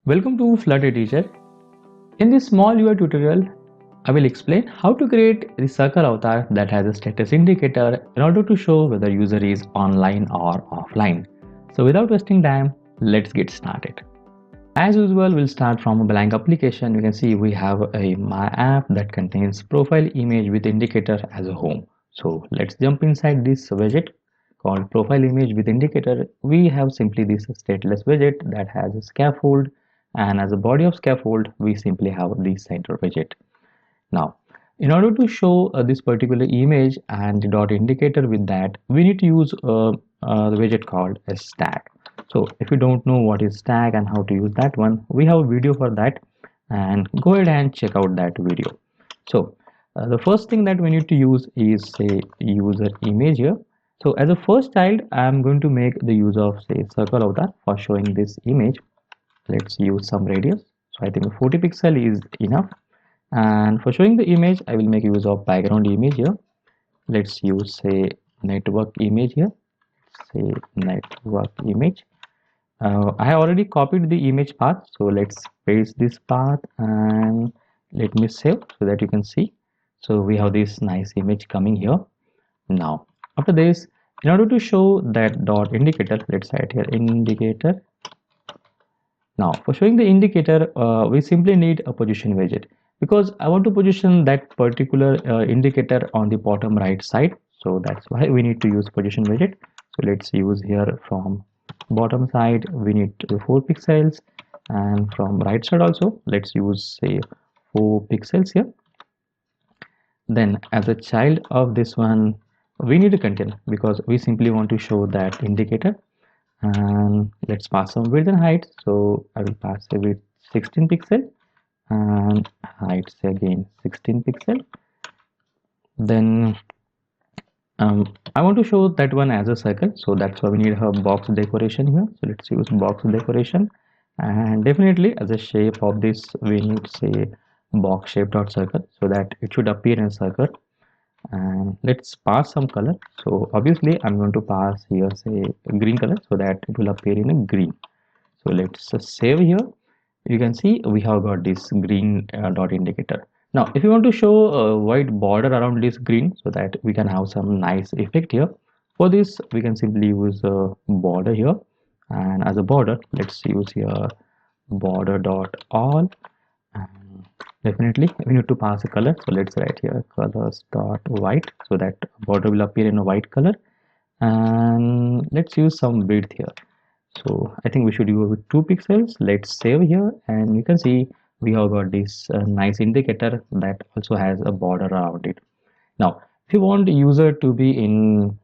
Welcome to Flutter Teacher. In this small UI tutorial, I will explain how to create the circle avatar that has a status indicator in order to show whether user is online or offline. So without wasting time, let's get started. As usual, we'll start from a blank application. You can see we have a My App that contains profile image with indicator as a home. So let's jump inside this widget called profile image with indicator. We have simply this stateless widget that has a scaffold, and as a body of scaffold we simply have the center widget. Now in order to show this particular image and the dot indicator with that, we need to use the widget called a stack. So if you don't know what is stack and how to use that one, we have a video for that, and go ahead and check out that video. So the first thing that we need to use is say user image here. So as a first child, I am going to make the use of say circle avatar for showing this image. Let's use some radius. So I think 40 pixel is enough. And for showing the image, I will make use of background image here. Let's use say network image here. Say network image. I have already copied the image path, so let's paste this path and let me save so that you can see. So we have this nice image coming here. Now after this, in order to show that dot indicator, let's add here indicator. Now for showing the indicator, we simply need a position widget, because I want to position that particular indicator on the bottom right side. So that's why we need to use position widget. So let's use here from bottom side we need 4 pixels, and from right side also let's use say 4 pixels here. Then as a child of this one, we need a container because we simply want to show that indicator, and let's pass some width and height. So I will pass a width 16 pixel and height say again 16 pixel. Then I want to show that one as a circle, so that's why we need a box decoration here. So let's use box decoration, and definitely as a shape of this we need say box shape dot circle so that it should appear in a circle. And let's pass some color. So obviously I'm going to pass here say green color so that it will appear in a green. So let's save here. You can see we have got this green dot indicator. Now if you want to show a white border around this green so that we can have some nice effect here, for this we can simply use a border here, and as a border let's use here border dot all, and definitely we need to pass a color. So let's write here colors dot white so that border will appear in a white color, and let's use some width here. So I think we should go with 2 pixels. Let's save here, and you can see we have got this nice indicator that also has a border around it. Now if you want user to be in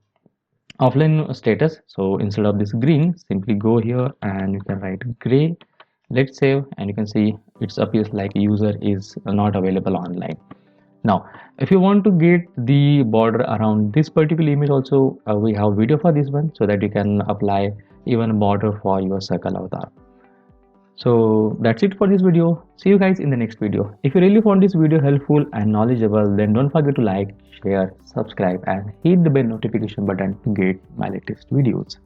offline status, so instead of this green, simply go here and you can write gray. Let's save, and you can see it appears like user is not available online. Now if you want to get the border around this particular image also, we have video for this one so that you can apply even border for your circle avatar. So that's it for this video. See you guys in the next video. If you really found this video helpful and knowledgeable, then don't forget to like, share, subscribe and hit the bell notification button to get my latest videos.